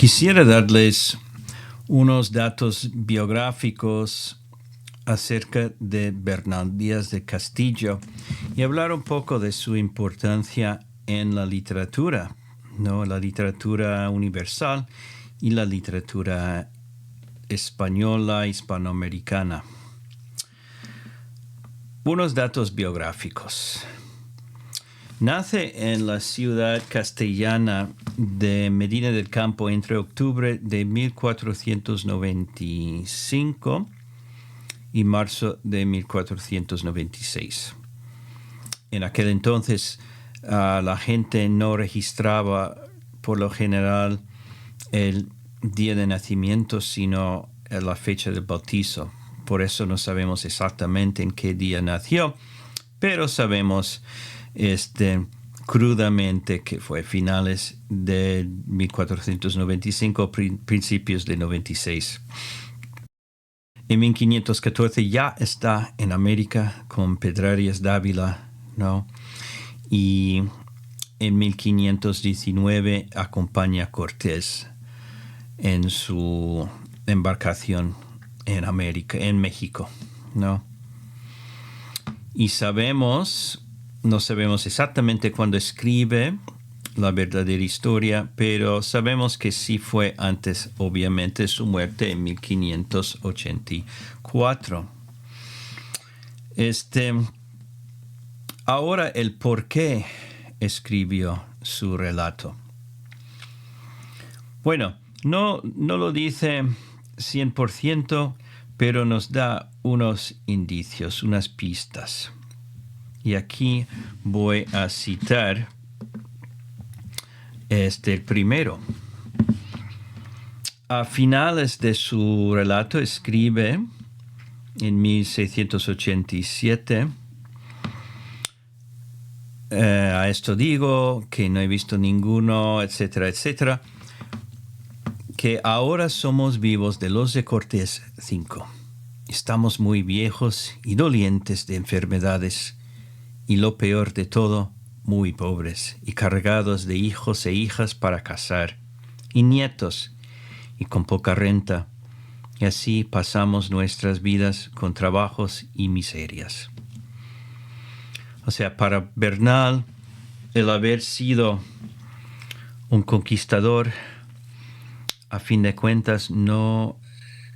Quisiera darles unos datos biográficos acerca de Bernal Díaz de Castillo y hablar un poco de su importancia en la literatura, ¿no? La literatura universal y la literatura española, hispanoamericana. Unos datos biográficos. Nace en la ciudad castellana de Medina del Campo entre octubre de 1495 y marzo de 1496. En aquel entonces la gente no registraba por lo general el día de nacimiento, sino la fecha del bautizo. Por eso no sabemos exactamente en qué día nació, pero sabemos crudamente que fue finales de 1495, principios de 96. En 1514 ya está en América con Pedrarias Dávila, ¿no? Y en 1519 acompaña a Cortés en su embarcación en América, en México, ¿no? Y no sabemos exactamente cuándo escribe la verdadera historia, pero sabemos que sí fue antes, obviamente, su muerte en 1584. Ahora el por qué escribió su relato. Bueno, no lo dice 100%, pero nos da unos indicios, unas pistas. Y aquí voy a citar el primero. A finales de su relato escribe en 1687, a esto digo que no he visto ninguno, etcétera, etcétera, que ahora somos vivos de los de Cortés 5. Estamos muy viejos y dolientes de enfermedades, y lo peor de todo, muy pobres y cargados de hijos e hijas para casar, y nietos, y con poca renta, y así pasamos nuestras vidas con trabajos y miserias. O sea, para Bernal, el haber sido un conquistador, a fin de cuentas, no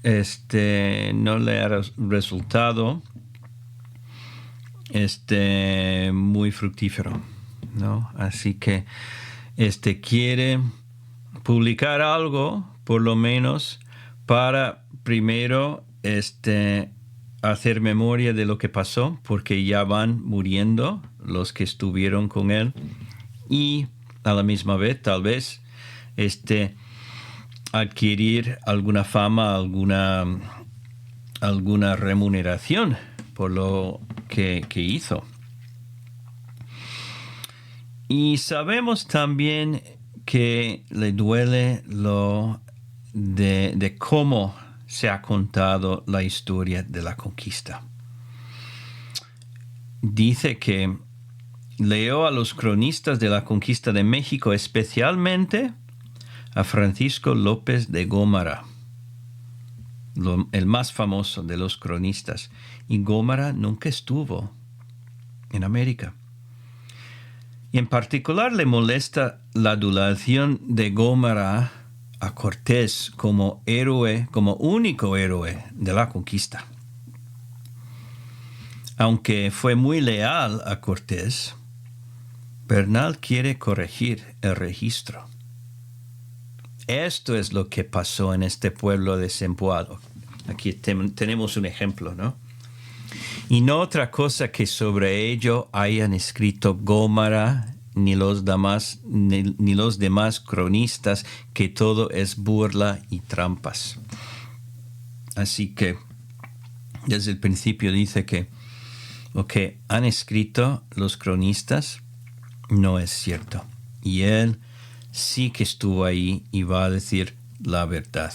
le ha resultado muy fructífero, ¿no? Así que quiere publicar algo, por lo menos, para primero hacer memoria de lo que pasó, porque ya van muriendo los que estuvieron con él, y a la misma vez, tal vez, adquirir alguna fama, alguna remuneración por lo que hizo. Y sabemos también que le duele lo de cómo se ha contado la historia de la conquista. Dice que leyó a los cronistas de la conquista de México, especialmente a Francisco López de Gómara, el más famoso de los cronistas. Y Gómara nunca estuvo en América. Y en particular le molesta la adulación de Gómara a Cortés como héroe, como único héroe de la conquista. Aunque fue muy leal a Cortés, Bernal quiere corregir el registro. Esto es lo que pasó en este pueblo de Zempoala. Aquí tenemos un ejemplo, ¿no? Y no otra cosa que sobre ello hayan escrito Gómara ni los demás cronistas, que todo es burla y trampas. Así que desde el principio dice que lo que han escrito los cronistas no es cierto. Y él sí que estuvo ahí y va a decir la verdad.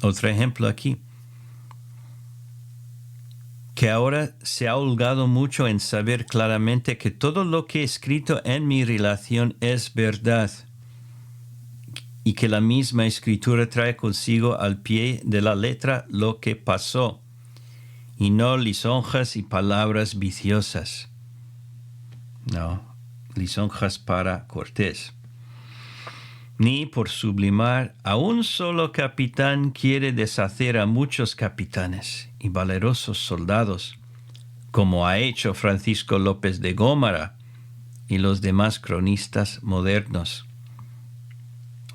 Otro ejemplo aquí. Que ahora se ha holgado mucho en saber claramente que todo lo que he escrito en mi relación es verdad, y que la misma escritura trae consigo al pie de la letra lo que pasó, y no lisonjas y palabras viciosas. No, lisonjas para Cortés. Ni por sublimar a un solo capitán quiere deshacer a muchos capitanes y valerosos soldados, como ha hecho Francisco López de Gómara y los demás cronistas modernos.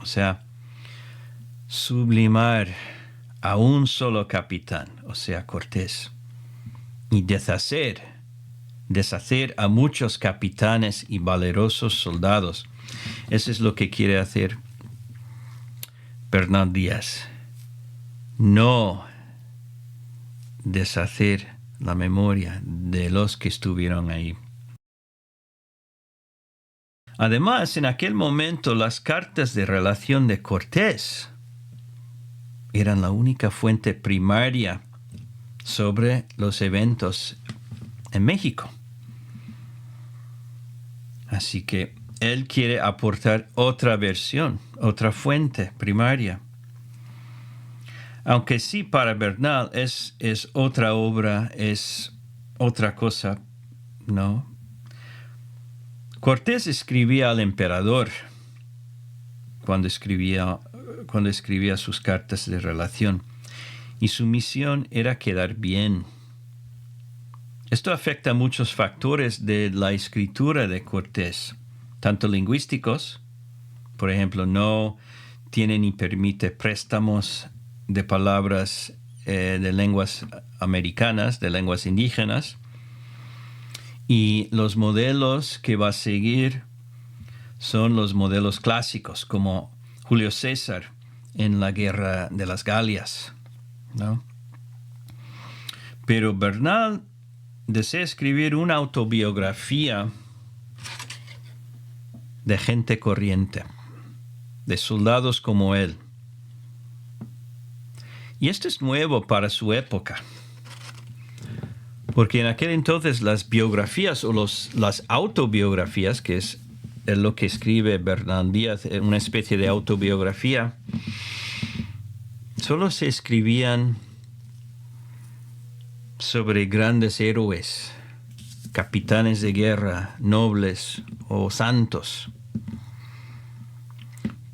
O sea, sublimar a un solo capitán, o sea, Cortés, y deshacer a muchos capitanes y valerosos soldados. Eso es lo que quiere hacer Bernal Díaz. No deshacer la memoria de los que estuvieron ahí. Además, en aquel momento las cartas de relación de Cortés eran la única fuente primaria sobre los eventos en México. Así que él quiere aportar otra versión, otra fuente primaria. Aunque sí, para Bernal es otra obra, es otra cosa, ¿no? Cortés escribía al emperador cuando escribía sus cartas de relación, y su misión era quedar bien. Esto afecta a muchos factores de la escritura de Cortés, tanto lingüísticos, por ejemplo, no tiene ni permite préstamos de palabras de lenguas americanas, de lenguas indígenas, y los modelos que va a seguir son los modelos clásicos, como Julio César en la Guerra de las Galias, ¿no? Pero Bernal desea escribir una autobiografía de gente corriente, de soldados como él. Y esto es nuevo para su época, porque en aquel entonces las biografías o las autobiografías, que es lo que escribe Bernal Díaz, una especie de autobiografía, solo se escribían sobre grandes héroes, capitanes de guerra, nobles o santos.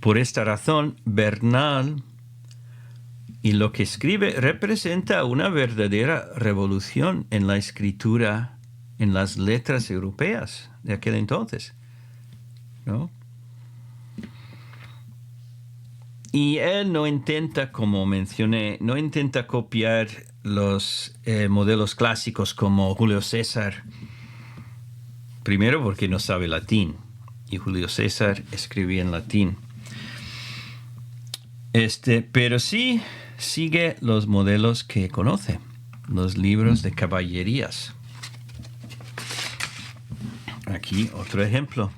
Por esta razón, Bernal y lo que escribe representa una verdadera revolución en la escritura, en las letras europeas de aquel entonces, ¿no? Y él no intenta, como mencioné, no intenta copiar los modelos clásicos como Julio César, primero porque no sabe latín, y Julio César escribía en latín. Pero sí sigue los modelos que conoce, los libros de caballerías. Aquí otro ejemplo.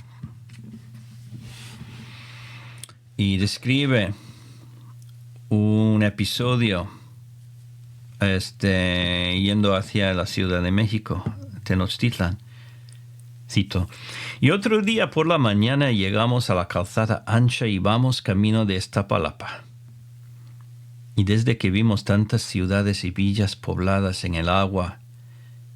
Y describe un episodio yendo hacia la Ciudad de México, Tenochtitlan. Cito: y otro día por la mañana llegamos a la calzada ancha y vamos camino de Iztapalapa. Y desde que vimos tantas ciudades y villas pobladas en el agua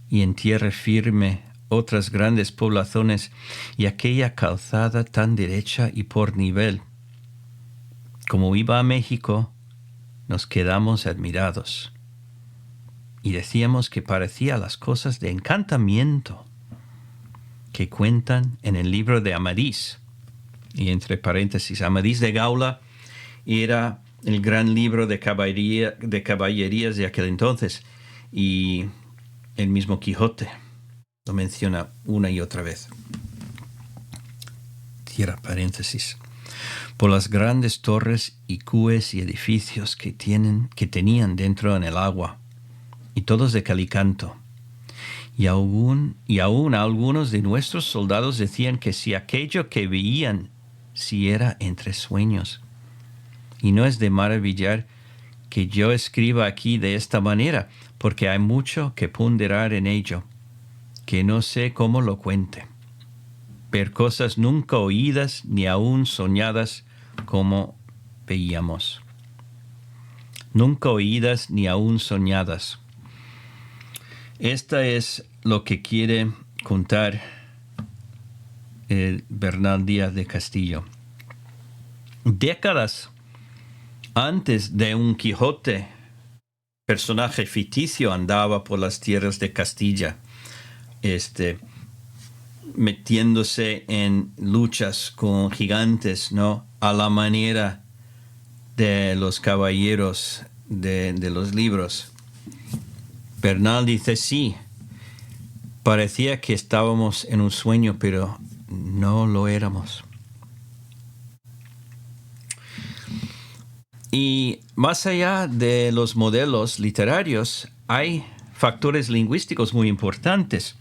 y en tierra firme otras grandes poblaciones y aquella calzada tan derecha y por nivel, como iba a México, nos quedamos admirados y decíamos que parecía las cosas de encantamiento que cuentan en el libro de Amadís. Y entre paréntesis, Amadís de Gaula era el gran libro de caballerías de aquel entonces, y el mismo Quijote lo menciona una y otra vez. Cierra paréntesis. Por las grandes torres y cues y edificios que tenían dentro en el agua, y todos de cal y canto. Y aún algunos de nuestros soldados decían que si aquello que veían si era entre sueños. Y no es de maravillar que yo escriba aquí de esta manera, porque hay mucho que ponderar en ello, que no sé cómo lo cuente. Ver cosas nunca oídas ni aún soñadas como veíamos, nunca oídas ni aún soñadas. Esta es lo que quiere contar Bernal Díaz de Castillo. Décadas antes de un Quijote, personaje ficticio andaba por las tierras de Castilla, metiéndose en luchas con gigantes, ¿no? A la manera de los caballeros de los libros. Bernal dice, sí, parecía que estábamos en un sueño, pero no lo éramos. Y más allá de los modelos literarios, hay factores lingüísticos muy importantes.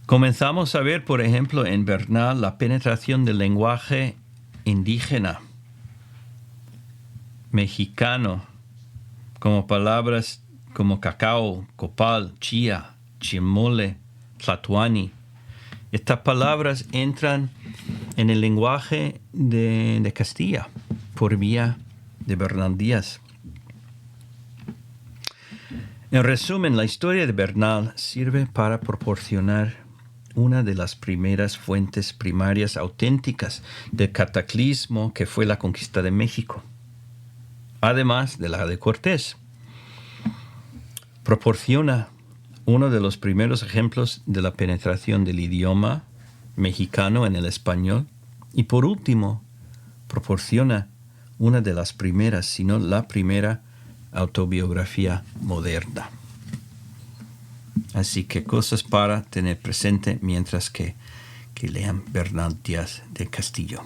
Comenzamos a ver, por ejemplo, en Bernal la penetración del lenguaje indígena, mexicano, como palabras como cacao, copal, chía, chimole, tlatoani. Estas palabras entran en el lenguaje de Castilla por vía de Bernal Díaz. En resumen, la historia de Bernal sirve para proporcionar una de las primeras fuentes primarias auténticas del cataclismo que fue la conquista de México, además de la de Cortés. Proporciona uno de los primeros ejemplos de la penetración del idioma mexicano en el español y, por último, proporciona una de las primeras, si no la primera, autobiografía moderna. Así que cosas para tener presente mientras que lean Bernal Díaz de Castillo.